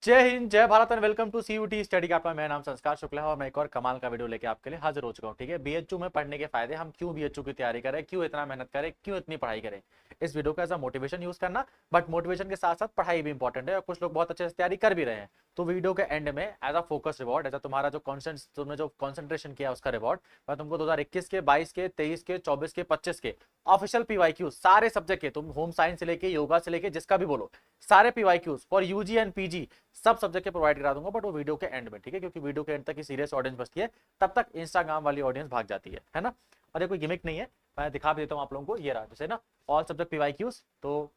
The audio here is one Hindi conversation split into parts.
जय हिंद, जय Bharat and welcome to CUET study का आपका। मेरा नाम संस्कार शुक्ला है और मैं एक और कमाल का वीडियो लेके आपके लिए हाजिर हो चुका हूँ। ठीक है, बीएचयू में पढ़ने के फायदे, हम क्यों बीएचयू की तैयारी करें, क्यों इतना मेहनत करें, क्यों इतनी पढ़ाई करें। इस वीडियो को एज अ मोटिवेशन यूज करना, बट मोटिवेशन के साथ साथ पढ़ाई भी इंपॉर्टेंट है और कुछ लोग बहुत अच्छे से तैयारी कर भी रहे हैं। तो वीडियो के एंड में as a focus reward, as a तुम्हारा जो कॉन्सेंट, तुमने जो कॉन्सेंट्रेशन किया उसका रिवॉर्ड, मैं तुमको 2021 के, 22 के, 23 के, 24 के, 25 के ऑफिशियल पीवाईक्यू सारे सब्जेक्ट के, तुम होम साइंस से लेके योगा से लेके जिसका भी बोलो, सारे PYQs for UG and PG सब सब्जेक्ट के प्रोवाइड करा दूंगा, बट वो वीडियो के एंड में। ठीक है, क्योंकि वीडियो के एंड तक ही सीरियस ऑडियंस बचती है, तब तक इंस्टाग्राम वाली ऑडियंस भाग जाती है ना। और ये कोई गिमिक नहीं है, मैं दिखा भी देता हूँ आप लोगों को। ये रहा जैसे ना ऑल सब्जेक्ट पीवाईक्यूज, तो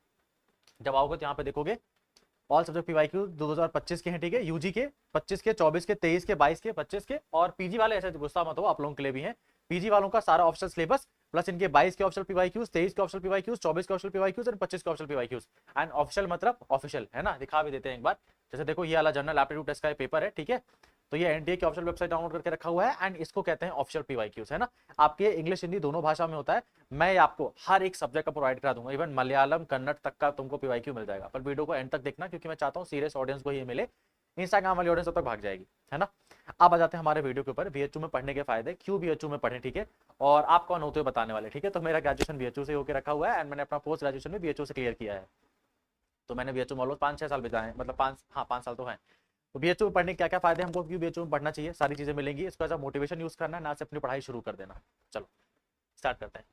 जब आओगे तो यहाँ पे देखोगे ऑल सब्जेक्ट पीवाईक्यू 2025 के हैं। ठीक है, यूजी के 25 के, 24 के, 23 के, 22 के, 25 के, और पीजी वाले ऐसे गुस्सा मत हो, आप लोगों के लिए भी हैं। पीजी वालों का सारा ऑप्शनल सिलेबस प्लस इनके 22 के ऑप्शनल पीवाईक्यूज, 23 के ऑप्शनल पीवाईक्यूज, 24 के ऑप्शनल पीवाईक्यूज और 25 के ऑप्शनल पीवाईक्यूज। एंड ऑफिशियल मतलब ऑफिशियल है ना, दिखा भी देते हैं एक बार। जैसे देखो, ये वाला जनरल एप्टीट्यूड टेस्ट का पेपर है। ठीक है, तो ये एनटीए की ऑफिशियल वेबसाइट डाउनलोड करके रखा हुआ है एंड इसको कहते हैं ऑफिशियल पीवाईक्यूज, है ना। आपके इंग्लिश हिंदी दोनों भाषा में होता है। मैं आपको हर एक सब्जेक्ट का प्रोवाइड करा दूंगा, इवन मलयालम कन्नड़ तक का तुमको पीवाईक्यू मिल जाएगा। पर वीडियो को एंड तक देखना, क्योंकि मैं चाहता हूँ सीरियस ऑडियंस को ही मिले, इंस्टाग्राम वाली ऑडियंस तब तक भाग जाएगी, है ना। अब आ जाते हैं हमारे वीडियो के ऊपर, बीएचयू में पढ़ने के फायदे, क्यों बीएचयू में पढ़े। ठीक है, और आप कौन होते हो बताने वाले। ठीक है, तो मेरा ग्रेजुएशन बीएचयू से होकर रखा हुआ है एंड मैंने अपना पोस्ट ग्रेजुएशन भी बीएचयू से क्लियर किया है। तो मैंने बीएचयू में ऑलमोस्ट 5-6 साल बिताए हैं, मतलब 5 साल तो हैं। तो बीएचयू में पढ़ने के क्या क्या फायदे, हमको क्यों बीएचयू में पढ़ना चाहिए, सारी चीजें मिलेंगी। इसको एज अ मोटिवेशन यूज करना है, ना से अपनी पढ़ाई शुरू कर देना। चलो स्टार्ट करते हैं।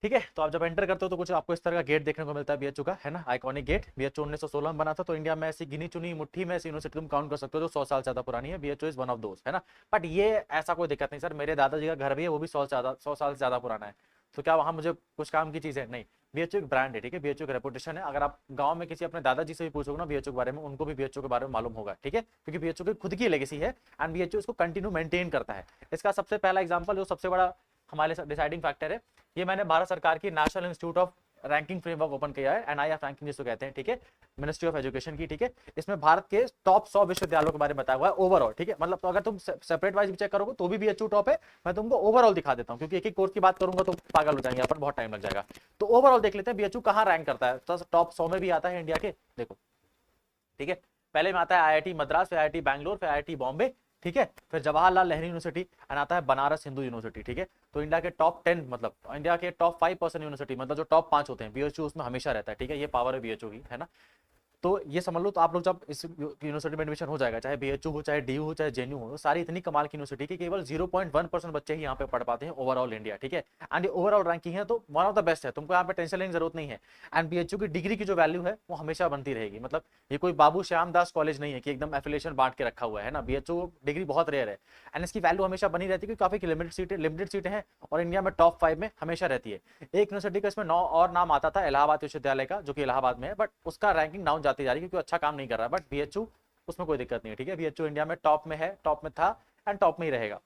ठीक है, तो आप जब एंटर करते हो तो कुछ आपको इस तरह का गेट देखने को मिलता है बीएचयू का, है ना, आइकॉनिक गेट। बीएचयू 1916 में बना था, तो इंडिया में ऐसी गिनी चुनी मुट्ठी में ऐसी यूनिवर्सिटी तुम काउंट कर सकते हो जो 100 साल ज्यादा पुरानी है। बीएचयू इज वन ऑफ दोस्त, है ना। बट ये ऐसा कोई दिक्कत नहीं सर, मेरे दादाजी का घर भी है, वो भी 100 साल से ज्यादा पुराना है। तो क्या वहां मुझे कुछ काम की चीज है? नहीं, बीएचयू एक ब्रांड है। ठीक है, बीएचयू का रेपुटेशन है। अगर आप गांव में किसी अपने दादाजी से भी पूछोगे ना बीएचयू के बारे में, उनको भी बीएचयू के बारे में मालूम होगा। ठीक है, क्योंकि बीएचयू की खुद की लेगेसी है एंड बीएचयू इसको कंटिन्यू मेंटेन करता है। इसका सबसे पहला एग्जांपल, जो सबसे बड़ा हमारे डिसाइडिंग फैक्टर है, ये मैंने भारत सरकार की national institute of ranking framework open किया है, एनआईएफ रैंकिंग जिसको कहते हैं। ठीक है, मिनिस्ट्री ऑफ एजुकेशन की। ठीक है, इसमें भारत के टॉप 100 विश्वविद्यालयों के बारे में बताया हुआ है ओवरऑल। ठीक है, मतलब तो अगर तुम सेपरेट वाइज भी चेक करोगे तो भी बीएचयू टॉप है। मैं तुमको ओवरऑल दिखा देता हूँ, क्योंकि एक एक कोर्स की बात करूंगा तो पागल हो जाएंगे अपन, बहुत टाइम लग जाएगा। तो ओवरऑल देख लेते हैं बीएचयू कहाँ रैंक करता है। तो टॉप 100 में भी आता है इंडिया के, देखो। ठीक है, पहले में आता है आईआईटी मद्रास, फिर आईआईटी बैंगलोर, फिर आईआईटी बॉम्बे। ठीक है, फिर जवाहरलाल नेहरू यूनिवर्सिटी एंड आता है बनारस हिंदू यूनिवर्सिटी। ठीक है, तो इंडिया के टॉप 10, मतलब इंडिया के टॉप 5% यूनिवर्सिटी, मतलब जो टॉप 5 होते हैं, बीएचयू उसमें हमेशा रहता है। ठीक है, ये पावर है बीएचयू की, है ना। तो ये समझ लो, तो आप लोग जब इस यूनिवर्सिटी में एडमिशन हो जाएगा, चाहे बीएचयू हो, चाहे डीयू हो, चाहे जेएनयू हो, सारी इतनी कमाल की यूनिवर्सिटी की केवल 0.1% बच्चे ही यहाँ पे पढ़ पाते हैं ओवरऑल इंडिया। ठीक है, एंड ये ओवरऑल रैंकिंग है तो वन ऑफ द बेस्ट है, तुमको यहाँ पे टेंशन लेने की जरूरत नहीं है। एंड बीएचयू की डिग्री की जो वैल्यू है वो हमेशा बनती रहेगी। मतलब ये कोई बाबू श्याम दास कॉलेज नहीं है कि एकदम एफिलिएशन बांट के रखा हुआ है ना। बीएचयू डिग्री बहुत रेयर है एंड इसकी वैल्यू हमेशा बनी रहती है, क्योंकि काफी लिमिटेड सीटें हैं और इंडिया में टॉप 5 में हमेशा रहती है। एक यूनिवर्सिटी का इसमें 9 और नाम आता था, इलाहाबाद विश्वविद्यालय का, जो कि इलाहाबाद में है, बट उसका रैंकिंग डाउन जाती जा रही है क्योंकि अच्छा काम नहीं कर रहा है। बट बीएचयू उसमें कोई दिक्कत नहीं है। ठीक है, बीएचयू इंडिया में टॉप में है, टॉप में था एंड टॉप में ही रहेगा।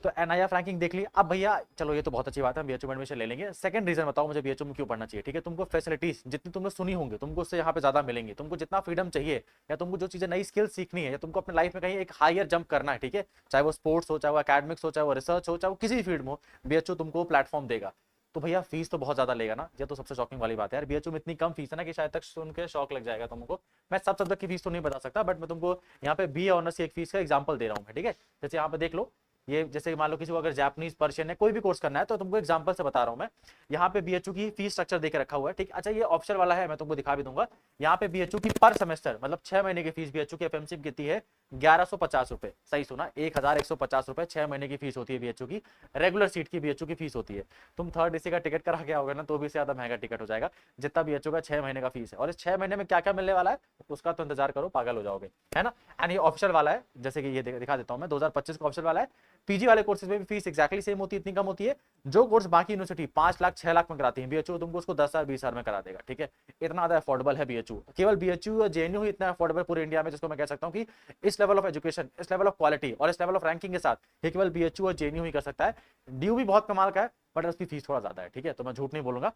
तो एनआईएफ रैंकिंग देख ली। अब भैया चलो, ये तो बहुत अच्छी बात है, बीएचयू में एडमिशन ले लेंगे। सेकंड रीजन बताओ मुझे बीएचयू में क्यों पढ़ना चाहिए। ठीक है, तुमको फैसिलिटीज जितनी तुमने सुनी होंगी, तुमको उससे यहाँ पे ज्यादा मिलेंगी। तुमको जितना फ्रीडम चाहिए, या तुमको जो चीजें नई स्किल सीखनी है, या तुमको अपने लाइफ में कहीं एक हायर जंप करना है, ठीक है, चाहे वो स्पोर्ट्स हो, चाहे वो एकेडमिक्स हो, चाहे वो रिसर्च हो, चाहे वो किसी भी फील्ड में हो, बीएचयू तुमको प्लेटफॉर्म देगा। तो भैया फीस तो बहुत ज्यादा लेगा ना, ये तो सबसे शॉकिंग वाली बात है यार। बीएचयू में इतनी कम फीस है ना कि शायद तक सुन के शौक लग जाएगा तुमको। मैं सब सब्जेक्ट की फीस तो नहीं बता सकता, बट मैं तुमको यहाँ पे बी ऑनर्स की एक फीस का एग्जांपल दे रहा हूँ मैं। ठीक है, जैसे यहाँ पे देख लो, ये जैसे मान लो किसी को अगर जापानीज, पर्शियन है, कोई भी कोर्स करना है, तो तुमको एग्जांपल से बता रहा हूं मैं। यहाँ पे बीएचयू की फीस स्ट्रक्चर देकर रखा हुआ है। ठीक, अच्छा ये ऑप्शनल वाला है, मैं तुमको दिखा भी दूंगा। यहाँ पे बीएचयू की पर सेमेस्टर, मतलब 6 महीने की फीस बीएचयू की एफएमसी कितनी है, 1150 रुपए। सही सुना, 1150 रुपए 6 महीने की फीस होती है बीएचयू की। रेगुलर सीट की बीएचयू की फीस होती है। तुम थर्ड एसी का टिकट करा के आओगे ना, तो भी ज्यादा महंगा टिकट हो जाएगा जितना बीएचयू का 6 महीने का फीस है। और इस 6 महीने में क्या क्या मिलने वाला है उसका तो इंतजार करो, पागल हो जाओगे, है ना। एंड ये ऑप्शनल वाला है, जैसे कि ये दिखा देता हूं मैं, 2025 का ऑप्शनल वाला है। पीजी वाले कोर्सेज में भी फीस एक्जैक्टली सेम होती है, इतनी कम होती है। जो कोर्स बाकी यूनिवर्सिटी 5 लाख 6 लाख में कराती है, बीएचयू तुमको उसको 10,000 20,000 में करा देगा। ठीक है, इतना ज्यादा अफोर्डेबल है बीएचयू। केवल बीएचयू और जेएनयू ही इतना अफोर्डेबल पूरे इंडिया में, जिसको मैं कह सकता हूँ कि इस लेवल ऑफ एजुकेशन, इस लेवल ऑफ क्वालिटी और इस लेवल ऑफ रैंकिंग के साथ ये केवल बीएचयू और जेएनयू ही कर सकता है। ड्यू भी बहुत कमाल का है, बट उसकी फीस थोड़ा ज्यादा है। ठीक है, तो मैं झूठ नहीं बोलूंगा,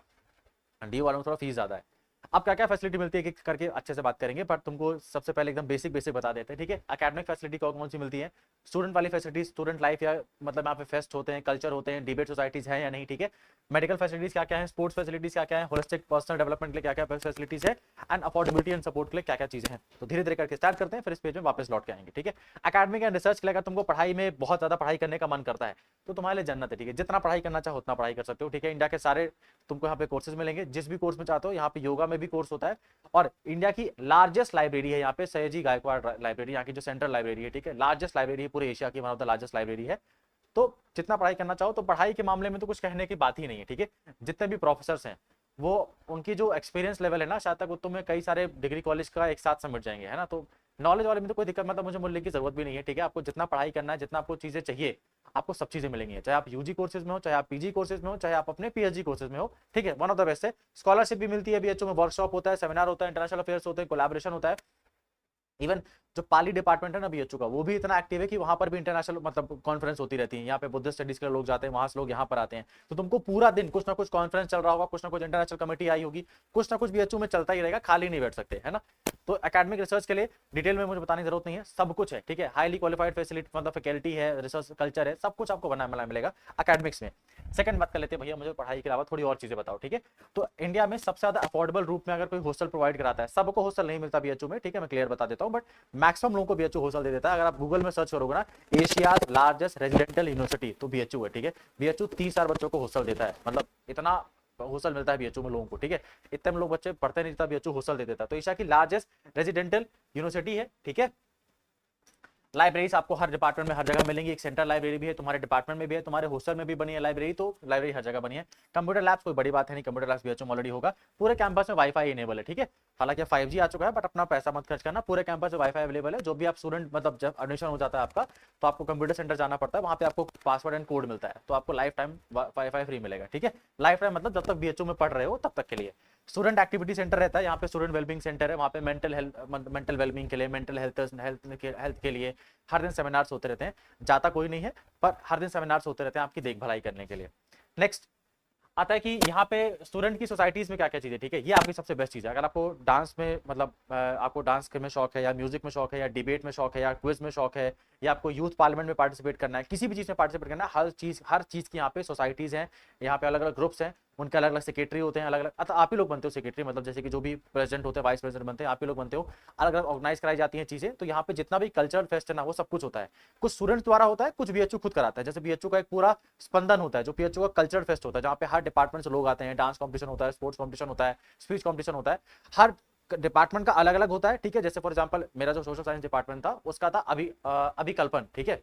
ड्यू वालों में थोड़ा फीस ज्यादा है। अब क्या क्या फैसिलिटी मिलती है करके अच्छे से बात करेंगे, पर तुमको सबसे पहले एकदम बेसिक बेसिक बता देते हैं, ठीक है। एकेडमिक फैसिलिटी कौन कौन सी मिलती है, स्टूडेंट वाली फैसिलिटी, स्टूडेंट लाइफ या मतलब यहाँ पे फेस्ट होते हैं, कल्चर होते हैं, डिबेट सोसाइटीज हैं या नहीं, ठीक है। मेडिकल फैसिलिटीज क्या क्या है, स्पोर्ट्स फैसिलिटीज क्या क्या है, होलिस्टिक पर्सनल डेवलपमेंट के लिए क्या क्या फैसिलिटीज है, एंड अफोर्डेबिलिटी एंड सपोर्ट के लिए क्या क्या चीजें हैं। तो धीरे धीरे करके स्टार्ट करते हैं, फिर इस पेज में वापस लौट के आएंगे, ठीक है। एकेडमिक एंड रिसर्च के लिए अगर तुमको पढ़ाई में बहुत ज्यादा पढ़ाई करने का मन करता है तो तुम्हारे लिए जन्नत है, ठीक है। जितना पढ़ाई करना चाहो उतना पढ़ाई कर सकते हो, ठीक है। इंडिया के सारे तुमको यहाँ पे कोर्सेज मिलेंगे, जिस भी कोर्स में चाहते हो। यहाँ पे योगा में भी कोर्स होता है, और इंडिया की लार्जेस्ट लाइब्रेरी है यहाँ पे सयाजी गायकवाड़ लाइब्रेरी, यहाँ की जो सेंट्रल लाइब्रेरी है, ठीक है। लार्जेस्ट लाइब्रेरी है पूरे एशिया की, one of the largest library है। तो जितना पढ़ाई करना चाहो, तो पढ़ाई के मामले में तो कुछ कहने की बात ही नहीं है, ठीक है। जितने भी प्रोफेसर हैं वो उनकी जो एक्सपीरियंस लेवल है ना, शायद तक वो तुम्हें कई सारे डिग्री कॉलेज का एक साथ समझ जाएंगे, है ना। तो नॉलेज वाले में तो कोई दिक्कत, मतलब मुझे मूल्य की जरूरत भी नहीं है, ठीक है। आपको जितना पढ़ाई करना है, जितना आपको चीजें चाहिए, आपको सब चीजें मिलेंगी, चाहे आप यूजी कोर्सेज में हो, चाहे आप पीजी कोर्सेज में हो, चाहे आप अपने पीएचडी कोर्सेज में हो, ठीक है। वन ऑफ द बेस्ट है। स्कॉलरशिप भी मिलती है बीएचयू में, वर्कशॉप होता है, सेमिनार होता है, इंटरनेशनल अफेयर्स होते हैं, कोलैबोरेशन होता है। इवन जो पाली डिपार्टमेंट है ना बीएचयू का, वो भी इतना एक्टिव है कि वहां पर भी इंटरनेशनल मतलब कॉन्फ्रेंस होती रहती है। यहाँ पे बुद्धिस्ट स्टडीज के लोग जाते हैं, वहां से लोग यहाँ पर आते हैं। तो तुमको पूरा दिन कुछ ना कुछ कॉन्फ्रेंस चल रहा होगा, कुछ ना कुछ इंटरनेशनल कमेटी आई होगी, कुछ ना कुछ बीएचयू में चलता ही रहेगा, खाली नहीं बैठ सकते, है ना। तो एकेडमिक रिसर्च के लिए डिटेल में मुझे बताने की जरूरत नहीं है, सब कुछ है, ठीक है। हाईली क्वालिफाइड फैसिलिटी मतलब फैकल्टी है, रिसर्च कल्चर है, सब कुछ आपको बना मिलेगा एकेडमिक्स में। सेकंड बात कर लेते हैं भैया, मुझे पढ़ाई के अलावा थोड़ी और चीजें बताओ, ठीक है। तो इंडिया में सबसे ज्यादा अफोर्डेबल रूप में अगर कोई हॉस्टल प्रोवाइड कराता है, सबको हॉस्टल नहीं मिलता बीएचयू में, ठीक है, मैं क्लियर बता देता हूँ, बट मैक्सिमम लोगों को बीएचयू हॉस्टल दे देता है। अगर आप गूगल में सर्च करोगे ना, एशिया लार्जेस्ट रेजिडेंशियल यूनिवर्सिटी, तो बीएचयू है, ठीक है। बीएचयू 30,000 बच्चों को हॉस्टल देता है, मतलब इतना हॉस्टल मिलता है बीएचयू में लोगों को, ठीक है। इतने लोग बच्चे पढ़ते नहीं, बीएचयू हॉस्टल दे देता है। तो एशिया की लार्जेस्ट रेजिडेंशियल यूनिवर्सिटी है, ठीक है। लाइब्रेरीज आपको हर डिपार्टमेंट में हर जगह मिलेंगी। एक सेंट्रल लाइब्रेरी भी है, तुम्हारे डिपार्टमेंट में भी है, तुम्हारे हॉस्टल में भी बनी है लाइब्रेरी, तो लाइब्रेरी हर जगह बनी है। कंप्यूटर लैब्स कोई बड़ी बात है नहीं, कंप्यूटर लैब्स बीएचयू ऑलरेडी होगा। पूरे कैंपस में वाईफाई इनेबल है, ठीक है। हालांकि 5G आ चुका है, बट अपना पैसा मत खर्च करना, पूरे कैंपस में वाईफाई अवेलेबल है। जो भी आप स्टूडेंट मतलब जब एडमिशन हो जाता है आपका, तो आपको कंप्यूटर सेंटर जाना पड़ता है, वहां पे आपको पासवर्ड एंड कोड मिलता है, तो आपको लाइफ टाइम वाईफाई फ्री मिलेगा, ठीक है। लाइफ टाइम मतलब जब तक बीएचयू में पढ़ रहे हो तब तक के लिए। स्टूडेंट एक्टिविटी सेंटर रहता है यहाँ पे, स्टूडेंट वेलबिंग सेंटर है, वहाँ पे मेंटल वेलबिंग के लिए, मेंटल हेल्थ के लिए हर दिन सेमिनार्स होते रहते हैं। जाता कोई नहीं है, पर हर दिन सेमिनार्स होते रहते हैं आपकी देखभाल करने के लिए। नेक्स्ट आता है कि यहाँ पे स्टूडेंट की सोसाइटीज में क्या क्या चीजें, ठीक है। ये आपकी सबसे बेस्ट चीज है। अगर आपको डांस में मतलब आपको डांस में शौक है, या म्यूजिक में शौक है, या डिबेट में शौक है, या क्विज में शौक है, या आपको यूथ पार्लियामेंट में पार्टिसिपेट करना है, किसी भी चीज में पार्टिसिपेट करना है, हर चीज की यहाँ पे सोसाइटीज हैं, यहाँ पे अलग अलग ग्रुप्स हैं, उनके अलग अलग सेक्रेटरी होते हैं, अलग अलग आप ही लोग बनते हो सेक्रेटरी, मतलब जैसे कि जो भी प्रेसिडेंट होते हैं, वाइस प्रेसिडेंट बनते हैं, आप ही लोग बनते हो। अलग अलग ऑर्गेनाइज कराई जाती हैं चीजें। तो यहाँ पे जितना भी कल्चरल फेस्ट है ना, वो सब कुछ होता है, कुछ स्टूडेंट्स द्वारा होता है, कुछ बीएचयू खुद कराता है। जैसे बीएचयू का एक पूरा स्पंदन होता है, जो बीएचयू का कल्चरल फेस्ट होता है, जहाँ पे हर डिपार्टमेंट से लोग आते हैं, डांस कॉम्पिटिशन होता है, स्पोर्ट्स कॉम्पिटिशन होता है, स्पीच कॉम्पिटिशन होता है, हर डिपार्टमेंट का अलग अलग होता है, ठीक है। जैसे फॉर एग्जाम्पल मेरा जो सोशल साइंस डिपार्टमेंट था, उसका था अभिकल्पन, ठीक है,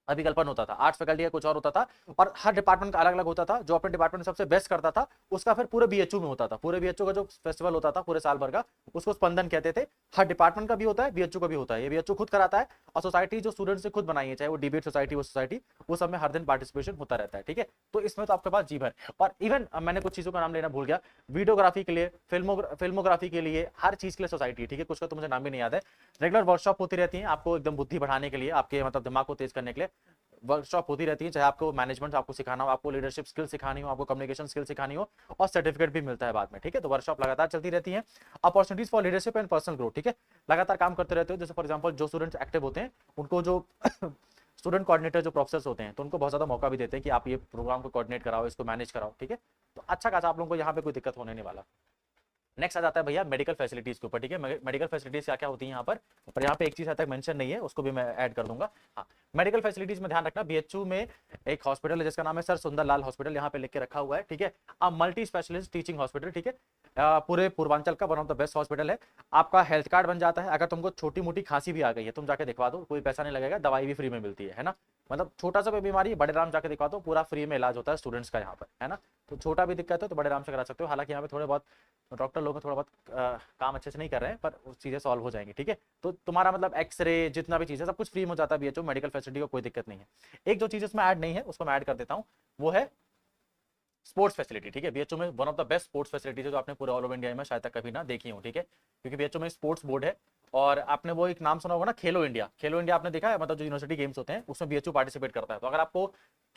अभिकल्पन होता था। आर्ट्स फैकल्टी का कुछ और होता था, और हर डिपार्टमेंट का अलग अलग होता था। जो अपने डिपार्टमेंट सबसे बेस्ट करता था, उसका फिर पूरे बीएचयू में होता था। पूरे बीएचयू का जो फेस्टिवल होता था पूरे साल भर का, उसको स्पंदन कहते थे। हर डिपार्टमेंट का भी होता है, बीएचयू का भी होता है। ये बीएचयू खुद कराता है, और सोसाइटी जो स्टूडेंट्स ने खुद बनाई है, चाहे वो डिबेट सोसाइटी, वो सोसाइटी, वो सब में हर दिन पार्टिसिपेशन होता रहता है, ठीक है। तो इसमें तो आपके पास जी भर। और इवन मैंने कुछ चीजों का नाम लेना भूल गया, वीडियोग्राफी के लिए, फिल्मोग्राफी के लिए, हर चीज के लिए सोसाइटी, ठीक है। कुछ का तो मुझे नाम भी नहीं याद है। रेगुलर वर्कशॉप होती रहती है आपको एकदम बुद्धि बढ़ाने के लिए, आपके मतलब दिमाग को तेज करने के लिए वर्कशॉप होती रहती है। चाहे आपको मैनेजमेंट आपको सिखाना हो, आपको लीडरशिप स्किल सिखानी हो, आपको कम्युनिकेशन स्किल सिखानी हो, और सर्टिफिकेट भी मिलता है बाद में, ठीक है। तो वर्कशॉप लगातार चलती रहती है। Opportunities for leadership and personal growth, ठीक है, लगातार काम करते रहते हो। जैसे फॉर एग्जांपल जो स्टूडेंट्स एक्टिव होते हैं, उनको जो स्टूडेंट कोऑर्डिनेटर जो प्रोफेसर होते हैं, तो उनको बहुत ज्यादा मौका भी देते हैं कि आप ये प्रोग्राम को कोऑर्डिनेट कराओ, इसको मैनेज कराओ, ठीक है। तो अच्छा खासा आप लोगों को यहाँ पे कोई दिक्कत होने नहीं वाला। नेक्स्ट आ जाता है भैया मेडिकल फैसिलिटीज के ऊपर, ठीक है। मेडिकल फैसिलिटीज क्या क्या होती है यहाँ पर यहाँ पे एक चीज तक मेंशन नहीं है, उसको भी मैं ऐड कर दूंगा। हाँ, मेडिकल फैसिलिटीज में ध्यान रखना, बीएचयू में एक हॉस्पिटल है जिसका नाम है सर सुंदरलाल हॉस्पिटल, यहाँ पे लिख के रखा हुआ है, ठीक है। मल्टी स्पेशलिस्ट टीचिंग हॉस्पिटल, ठीक है। पूरे पूर्वांचल का one of the best hospital है। आपका हेल्थ कार्ड बन जाता है, अगर तुमको छोटी मोटी खांसी भी आ गई है, तुम जाके दिखवा दो, कोई पैसा नहीं लगेगा, दवाई भी फ्री में मिलती है ना। मतलब छोटा सा बीमारी बड़े राम जाके दिखवा दो, पूरा फ्री में इलाज होता है स्टूडेंट्स का यहाँ पर, है ना। तो छोटा भी दिक्कत है तो बड़े राम से करा सकते हो। हालांकि यहाँ पे थोड़े बहुत डॉक्टर लोग थोड़ा बहुत काम अच्छे से नहीं कर रहे हैं, पर चीजें सॉल्व हो जाएंगी, ठीक है। तो तुम्हारा मतलब एक्सरे जितना भी चीज है सब कुछ फ्री में हो जाता है बीएचयू मेडिकल फैसिलिटी को, कोई दिक्कत नहीं है। एक जो चीज इसमें ऐड नहीं है उसको मैं ऐड कर देता हूँ, वो है स्पोर्ट्स फैसिलिटी, ठीक है। बीएचयू में one of the best sports facility जो आपने पूरे ऑल ओवर इंडिया में शायद तक कभी ना देखी हो, ठीक है। क्योंकि बीएचयू में स्पोर्ट्स बोर्ड है, और आपने वो एक नाम सुना होगा ना, खेलो इंडिया। खेलो इंडिया आपने देखा है, मतलब जो यूनिवर्सिटी गेम्स होते हैं उसमें बीएचयू पार्टिसिपेट करता है। तो अगर आपको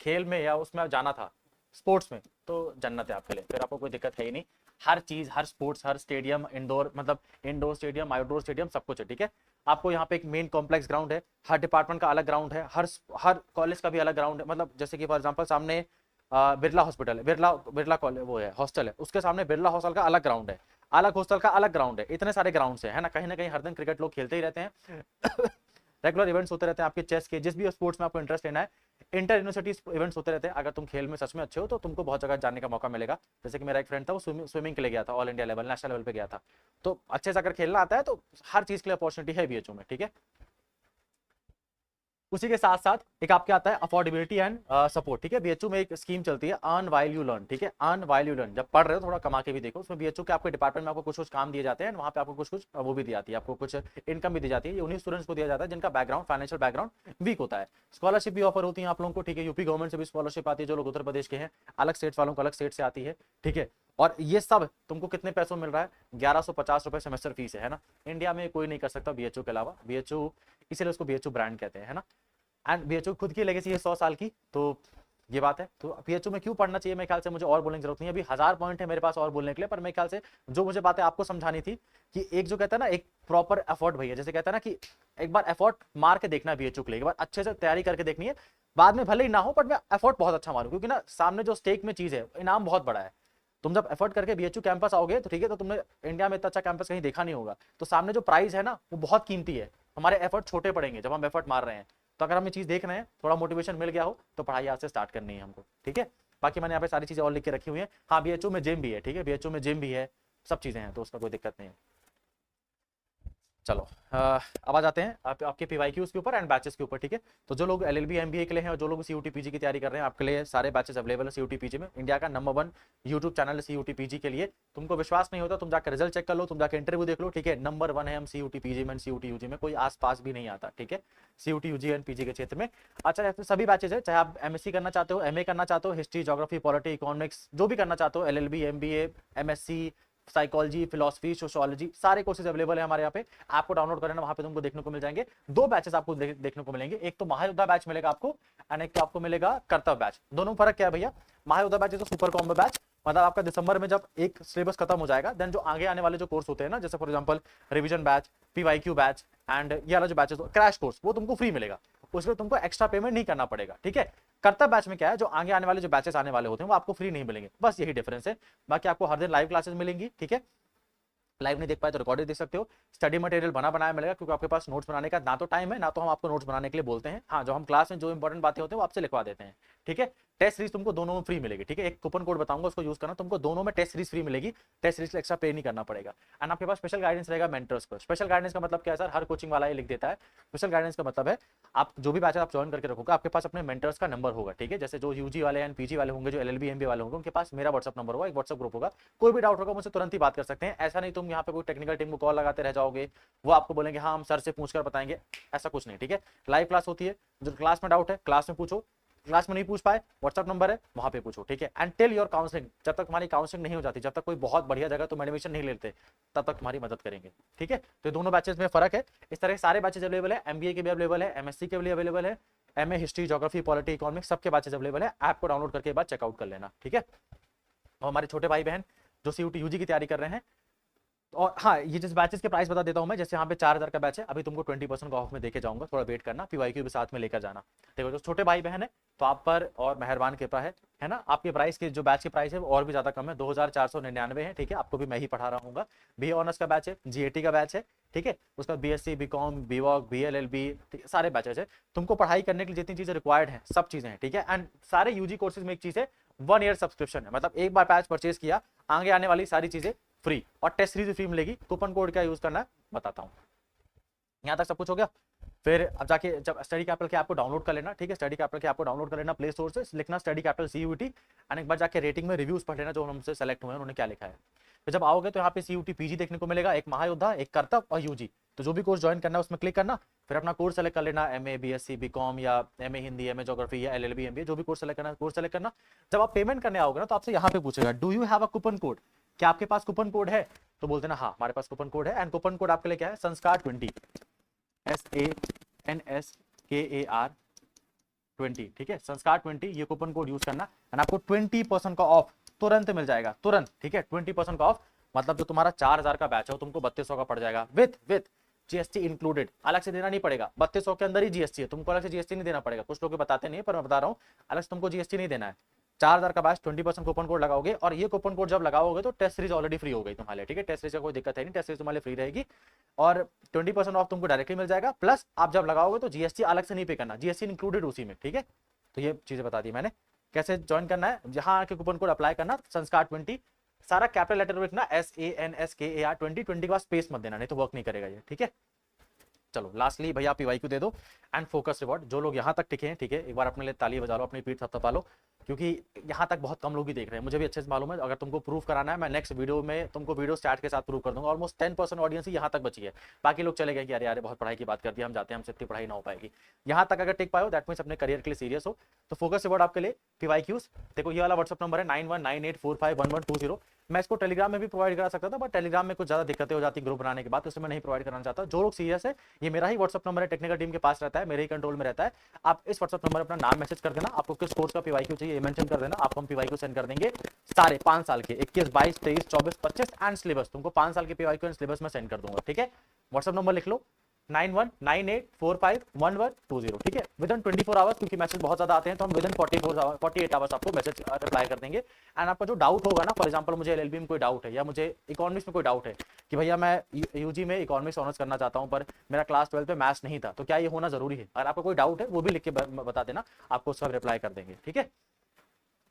खेल में या उसमें जाना था, स्पोर्ट्स में तो जन्नत है आपके लिए, फिर आपको कोई दिक्कत है ही नहीं। हर चीज, हर स्पोर्ट्स, हर स्टेडियम, इंडोर मतलब इंडोर स्टेडियम, आउटडोर स्टेडियम, सब कुछ है, ठीक है। आपको यहाँ पे एक मेन कॉम्प्लेक्स ग्राउंड है, हर डिपार्टमेंट का अलग ग्राउंड है, हर कॉलेज का भी अलग ग्राउंड है। मतलब जैसे कि फॉर एग्जांपल सामने बिरला हॉस्पिटल है, बिरला बिरला कॉलेज वो है, हॉस्टल है, उसके सामने बिरला हॉस्टल का अलग ग्राउंड है, अलग हॉस्टल का अलग ग्राउंड है। इतने सारे ग्राउंड है ना, कहीं ना कहीं हर दिन क्रिकेट लोग खेलते ही रहते हैं। रेगुलर इवेंट्स होते रहते हैं आपके चेस के, जिस भी स्पोर्ट्स में आपको इंटरेस्ट लेना है, इंटर यूनिवर्सिटी इवेंट्स होते रहते हैं। अगर तुम खेल में सच में अच्छे हो तो तुमको बहुत जगह जाने का मौका मिलेगा। जैसे कि मेरा एक फ्रेंड था, वो स्विमिंग के लिए गया था, all India level, national level पे गया था। तो अच्छे से अगर खेलना आता है तो हर चीज के लिए अपॉर्चुनिटी है बीएचयू में, ठीक है। उसी के साथ साथ एक आपके आता है अफोर्डेबिलिटी एंड सपोर्ट, ठीक है। बीएचयू में एक स्कीम चलती है अर्न व्हाइल यू लर्न, ठीक है। अर्न व्हाइल यू लर्न, जब पढ़ रहे हो थोड़ा कमा के भी देखो। उसमें बीएचयू के आपके डिपार्टमेंट में आपको कुछ कुछ काम दिए जाते हैं, वहां पे आपको कुछ कुछ वो भी दी जाती है, आपको कुछ इनकम भी दी जाती है। ये उन्हीं स्टूडेंट्स को दिया जाता है जिनका बैकग्राउंड, फाइनेंशियल बैकग्राउंड वीक होता है। स्कॉलरशिप भी ऑफर होती है आप लोगों को, ठीक है। यूपी गवर्नमेंट से भी स्कॉलरशिप आती है, जो लोग उत्तर प्रदेश के हैं, अलग स्टेट वालों को अलग स्टेट से आती है, ठीक है। और ये सब तुमको कितने पैसों मिल रहा है? 1150 रुपए सेमेस्टर फीस है ना। इंडिया में कोई नहीं कर सकता बीएचयू के अलावा। बीएचयू इसीलिए उसको बीएचयू ब्रांड कहते हैं, है ना। एंड बीएचयू खुद की लेगेसी है 100 साल की, तो ये बात है। तो बीएचयू में क्यों पढ़ना चाहिए, मेरे ख्याल से मुझे और बोलने की जरूरत नहीं है। अभी 1000 पॉइंट है मेरे पास और बोलने के लिए, पर मेरे ख्याल से जो मुझे बातें आपको समझानी थी कि एक जो कहता है ना एक प्रॉपर एफर्ट भैया, जैसे कहता है ना कि एक बार एफर्ट मार के देखना है बीएचयू के लिए, एक बार अच्छे से तैयारी करके देखनी है। बाद में भले ही ना हो, बट मैं एफर्ट बहुत अच्छा मारूं, क्योंकि ना सामने जो स्टेक में चीज है, इनाम बहुत बड़ा है। तुम जब एफर्ट करके बीएचयू कैंपस आओगे तो ठीक है, तो तुमने इंडिया में इतना अच्छा कैंपस कहीं देखा नहीं होगा, तो सामने जो प्राइस है ना वो बहुत कीमती है। हमारे एफर्ट छोटे पड़ेंगे जब हम एफर्ट मार रहे हैं। तो अगर हम ये चीज देख रहे हैं, थोड़ा मोटिवेशन मिल गया हो, तो पढ़ाई आज से स्टार्ट करनी है हमको, ठीक है। बाकी मैंने यहाँ पे सारी चीजें और लिख के रखी हुई है। हाँ, बीएचयू में जिम भी है, ठीक है, बीएचयू में जिम भी है, सब चीजें हैं, तो उसका कोई दिक्कत नहीं है। चलो अब आ जाते हैं आपके पीवाईक्यूज के ऊपर एंड बैचेस के ऊपर, ठीक है। तो जो लोग एलएलबी एमबीए के लिए हैं और जो लोग सीयूटी पीजी की तैयारी कर रहे हैं, आपके लिए सारे बैचेस अवेलेबल है सीयूटी पीजी में। इंडिया का नंबर 1 यूट्यूब चैनल है सीयूटी पीजी के लिए। तुमको विश्वास नहीं होता, तुम जाकर रिजल्ट चेक कर लो, तुम जाकर इंटरव्यू देख लो, ठीक है। नंबर 1 है हम सीयूटी पीजी में, सीयूटी यूजी में कोई आस पास भी नहीं आता, ठीक है, सीयूटी यूजी एंड पीजी के क्षेत्र में। अच्छा, सभी बैचेस है, चाहे आप एमएससी करना चाहते हो, एमए करना चाहते हो, हिस्ट्री, ज्योग्राफी, पॉलिटी, इकोनॉमिक्स, जो भी करना चाहते हो, LLB, MBA, MSc, psychology, philosophy, sociology, सारे कोर्सेज अवेलेबल है हमारे यहाँ पे। आपको डाउनलोड करना, वहां पे तुमको देखने को मिल जाएंगे। 2 बैचेस आपको देखने को मिलेंगे, एक तो महायोद्धा बैच मिलेगा आपको, एंड एक तो आपको मिलेगा कर्तव्य बैच। दोनों फर्क क्या है भैया? महायोद्धा बैच तो सुपर कॉम्बो बैच, मतलब आपका दिसंबर में जब एक सिलेबस खत्म हो जाएगा, देन जो आगे आने वाले जो कोर्स होते हैं ना, जैसे for example revision batch, PYQ batch and ये वाला जो बैचेस क्रैश कोर्स, वो तुमको फ्री मिलेगा, उसमें तुमको एक्स्ट्रा पेमेंट नहीं करना पड़ेगा, ठीक है। कर्तव्य बैच में क्या है, जो आगे आने वाले जो बैचेस आने वाले होते हैं वो आपको फ्री नहीं मिलेंगे, बस यही डिफरेंस है। बाकी आपको हर दिन लाइव क्लासेस मिलेंगी, ठीक है। लाइव नहीं देख पाए तो रिकॉर्डेड देख सकते हो। स्टडी मटेरियल बना बनाया मिलेगा, क्योंकि आपके पास नोट्स बनाने का ना तो टाइम है, ना तो हम आपको नोट्स बनाने के लिए बोलते हैं। हाँ, जो हम क्लास में जो इंपॉर्टेंट बातें होती हैं वो आपसे लिखवा देते हैं, ठीक है। टेस्ट सीरीज तुमको दोनों में फ्री मिलेगी, ठीक है। एक कूपन कोड बताऊंगा, उसको यूज करना, तुमको दोनों में टेस्ट सीरीज फ्री मिलेगी। टेस्ट सीरीज एक्स्ट्रा पे नहीं करना पड़ेगा। एंड आपके पास स्पेशल गाइडेंस रहेगा मेंटर्स पर। स्पेशल गाइडेंस का मतलब क्या है सर? हर कोचिंग वाला ये लिख देता है। स्पेशल गाइडेंस का मतलब है आप जो भी बैच आप ज्वाइन करके रखोगे, आपके पास अपने मेंटर्स का नंबर होगा, ठीक है। जैसे जो यूजी वाले एंड पीजी वाले होंगे, जो एलएलबी एमबीए वाले होंगे, उनके पास मेरा व्हाट्सअप नंबर होगा, एक व्हाट्सअप ग्रुप होगा। कोई भी डाउट होगा मुझसे तुरंत ही बात कर सकते हैं। ऐसा नहीं तुम यहाँ पे कोई टेक्निकल टीम को कॉल लगाते रह जाओगे, वो आपको बोलेंगे हाँ हम सर से पूछकर बताएंगे, ऐसा कुछ नहीं, ठीक है। लाइव क्लास होती है, जो क्लास में डाउट है क्लास में पूछो, क्लास में नहीं पूछ पाए व्हाट्सअप नंबर है वहां पे पूछो, ठीक है। एंड टिल योर काउंसलिंग, जब तक तुम्हारी काउंसलिंग नहीं हो जाती, जब तक कोई बहुत बढ़िया जगह तुम एडमिशन नहीं लेते, तब तक तुम्हारी मदद करेंगे, ठीक है। तो दोनों बैचेस में फर्क है। इस तरह के सारे बैचेस अवेलेबल है, एमबीए के भी अवेलेबल है, एमएससी के भी अवेलेबल है, MA history, geography, polity, economics, सबके बैचेस अवेलेबल है। ऐप को डाउनलोड करके बाद चेकआउट कर लेना, ठीक है। और हमारे छोटे भाई बहन जो सीयूटी यूजी की तैयारी कर रहे हैं, और हाँ, ये जिस बैचेस के प्राइस बता देता हूँ मैं। जैसे यहाँ पे 4000 का बैच है, अभी तुमको 20% ऑफ में देके जाऊंगा, थोड़ा वेट करना, पीवाईक्यू भी साथ में लेकर जाना। देखो जो छोटे भाई बहन है तो आप पर और मेहरबान कृपा है ना। आपके प्राइस के जो बैच की प्राइस है वो और भी ज्यादा कम है, 2499 है, ठीक है। आपको भी मैं ही पढ़ा रहा हूँ। बी ऑनर्स का बैच है, जीएटी का बैच है, ठीक है। उसका बीएससी, बीकॉम, बीवॉक, बीएलएलबी, सारे बैचेस है। तुमको पढ़ाई करने के लिए जितनी चीजें रिक्वायर्ड है सब चीजें हैं, ठीक है। एंड सारे यूजी कोर्सेज में एक चीज है, 1 ईयर सब्सक्रिप्शन है, मतलब एक बार बैच परचेज किया, आगे आने वाली सारी चीजें फ्री, और टेस्ट सीरीज फ्री मिलेगी। कूपन कोड क्या यूज करना है बताता हूँ। यहाँ तक सब कुछ हो गया। फिर अब जाके जब स्टडी कैपिटल के आपको डाउनलोड कर लेना, ठीक है। स्टडी कैपिटल के आपको डाउनलोड कर लेना, प्ले स्टोर से लिखना स्टडी कैपिटल सीयूटी, एंड एक बार जाके रेटिंग में रिव्यूज पढ़ लेना जो हमसे सेलेक्ट हुए हैं, उन्होंने क्या लिखा है। फिर जब आओगे तो यहाँ पे सीयूटी पीजी देखने को मिलेगा, एक महायोद्धा, एक कर्तव्य और यूजी। तो जो भी कोर्स ज्वाइन करना है उसमें क्लिक करना, फिर अपना कोर्स सेलेक्ट कर लेना, एमए, बीएससी, बीकॉम या एमए हिंदी, एमए ज्योग्राफी या एलएलबी, एमबीए, जो भी कोर्स सेलेक्ट करना है कोर्स सेलेक्ट करना। जब आप पेमेंट करने आओगे ना तो आपसे यहाँ पे पूछेगा do you have a coupon code, क्या आपके पास कूपन कोड है? तो बोलते ना हाँ हमारे पास कूपन कोड है। एंड कूपन कोड आपके लिए क्या है? संस्कार 20, SANSKAR 20, ठीक है, संस्कार 20 ये कूपन कोड यूज करना एंड आपको 20% का ऑफ तुरंत मिल जाएगा, तुरंत, ठीक है, 20% का ऑफ। मतलब जो तुम्हारा 4000 का बैच है तुमको 3200 का पड़ जाएगा विथ जीएसटी इंक्लूडेड, अलग से देना नहीं पड़ेगा। 3200 के अंदर ही जीएसटी है, तुमको अलग से जीएसटी नहीं देना पड़ेगा। कुछ लोग बताते नहीं है पर मैं बता रहा हूँ, अलग से तुमको जीएसटी नहीं देना है। 4000 का बैच 20% कूपन कोड लगाओगे और ये कूपन कोड जब लगाओगे तो टेस्ट सीरीज ऑलरेडी फ्री हो गई तुम्हारे लिए, ठीक है, टेस्ट सीरीज का कोई दिक्कत है नहीं, टेस्ट सीरीज तुम्हारे फ्री रहेगी और 20% ऑफ तुमको डायरेक्टली मिल जाएगा। प्लस आप जब लगाओगे तो जीएसटी अलग से नहीं पे करना, जीएसटी इंक्लूडेड उसी में, ठीक है। तो ये चीजें बता दी मैंने। कैसे ज्वाइन करना है, जहां आके कूपन कोड अप्लाई करना, संस्कार 20 सारा कैपिटल लेटर में लिखना, SANSKAR 20 के बाद स्पेस मत देना, नहीं तो वर्क नहीं करेगा ये, ठीक है। चलो लास्टली भैया पीवाईक्यू दे दो एंड फोकस रिवॉर्ड। जो लोग यहाँ तक टिके हैं, ठीक है, एक बार अपने लिए ताली बजा लो, अपनी पीठ थपथपा लो, क्योंकि यहाँ तक बहुत कम लोग ही देख रहे हैं, मुझे भी अच्छे से मालूम है। अगर तुमको प्रूफ कराना है, मैं नेक्स्ट वीडियो में तुमको वीडियो स्टार्ट के साथ प्रूव कर दूंगा। ऑलमोस्ट 10% ऑडियंस ही यहाँ तक बची है, बाकी लोग चले गए कि अरे यार बहुत पढ़ाई की बात कर दी, हम जाते हैं, हमसे इतनी पढ़ाई ना हो पाएगी। यहाँ तक अगर टिक पाए हो दैट मीन्स अपने करियर के लिए सीरियस हो। तो फोकस रिवॉर्ड आपके लिए पीवाईक्यूज, देखो ये वाला व्हाट्सअप नंबर है 9198451120। मैं इसको टेलीग्राम में भी प्रोवाइड करा सकता था, बट टेलीग्राम में कुछ ज्यादा दिक्कतें हो जाती ग्रुप बनाने के बाद, तो इसमें मैं नहीं प्रोवाइड कराना चाहता। जो लोग सीरियस है, ये मेरा ही व्हाट्सअप नंबर है, टेक्निकल टीम के पास रहता है, मेरे ही कंट्रोल में रहता है। आप इस व्हाट्सअप नंबर पर अपना नाम मैसेज कर देना, आपको किस कोर्स का पीवाईक्यू चाहिए ये मेंशन कर देना, आपको हम पीवाईक्यू सेंड कर देंगे सारे 5 साल के, 21, 22, 23, 24, 25 एंड सिलेबस, तुमको 5 साल के पीवाईक्यू एंड सिलेबस में सेंड कर दूंगा, ठीक है। व्हाट्सअप नंबर लिख लो 9198451120, ठीक है। विद इन 24 आवर्स, क्योंकि मैसेज बहुत ज्यादा आते हैं तो हम विद इन 48 आवर्स आपको मैसेज रिप्लाई कर देंगे। एंड आपका जो डाउट होगा ना, फॉर एग्जांपल मुझे एलएलबी में कोई डाउट है या मुझे इकोनॉमिक्स में कोई डाउट है कि भैया मैं यूजी में इकोनॉमिक्स ऑनर्स करना चाहता हूं पर मेरा क्लास 12 पे मैथ्स नहीं था, तो क्या ये होना जरूरी है? अगर आपको कोई डाउट है वो भी लिख के बता देना, आपको उसका रिप्लाई कर देंगे, ठीक है।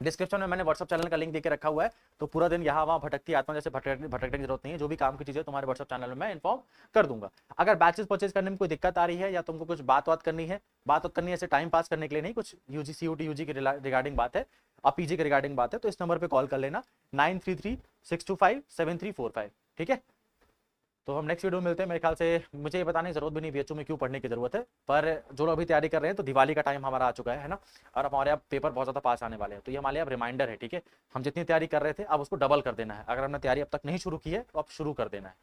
डिस्क्रिप्शन में मैंने व्हाट्सअप चैनल का लिंक देके रखा हुआ है, तो पूरा दिन यहाँ वहाँ भटकती आत्मा जैसे भटकने की जरूरत नहीं है। जो भी काम की चीजें तुम्हारे व्हाट्सअप चैनल में मैं इन्फॉर्म कर दूंगा। अगर बैचेस परचेज करने में कोई दिक्कत आ रही है या तुमको कुछ बात करनी है, ऐसे टाइम पास करने के लिए नहीं, कुछ यूजी CUT यूजी के रिगार्डिंग बात है, अब पीजी के रिगार्डिंग बात है, तो इस नंबर पर कॉल कर लेना 9336257345, ठीक है। तो हम नेक्स्ट वीडियो में मिलते हैं। मेरे ख्याल से मुझे ये बताने की जरूरत भी नहीं बीएचयू में क्यों पढ़ने की जरूरत है, पर जो लोग अभी तैयारी कर रहे हैं तो दिवाली का टाइम हमारा आ चुका है ना, और हमारे यहाँ पेपर बहुत ज्यादा पास आने वाले हैं, तो ये हमारे यहाँ रिमाइंडर है, ठीक है। हम जितनी तैयारी कर रहे थे अब उसको डबल कर देना है। अगर हमने तैयारी अब तक नहीं शुरू की है तो अब शुरू कर देना है।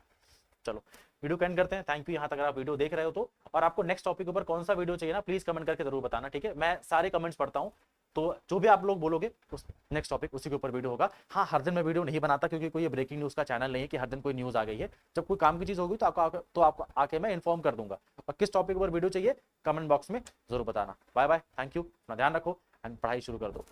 चलो वीडियो कैंड करते हैं। थैंक यू यहाँ तक अगर आप वीडियो देख रहे हो तो, और आपको नेक्स्ट टॉपिक के ऊपर कौन सा वीडियो चाहिए ना, प्लीज कमेंट करके जरूर बताना, ठीक है। मैं सारे कमेंट्स पढ़ता हूँ, तो जो भी आप लोग बोलोगे उस नेक्स्ट टॉपिक उसी के ऊपर वीडियो होगा। हाँ, हर दिन मैं वीडियो नहीं बनाता क्योंकि कोई ब्रेकिंग न्यूज का चैनल नहीं है कि हर दिन कोई न्यूज आ गई है। जब कोई काम की चीज होगी तो आपको आके मैं इन्फॉर्म कर दूंगा। और किस टॉपिक पर वीडियो चाहिए कमेंट बॉक्स में जरूर बताना। बाय बाय, थैंक यू, अपना ध्यान रखो एंड पढ़ाई शुरू कर दो।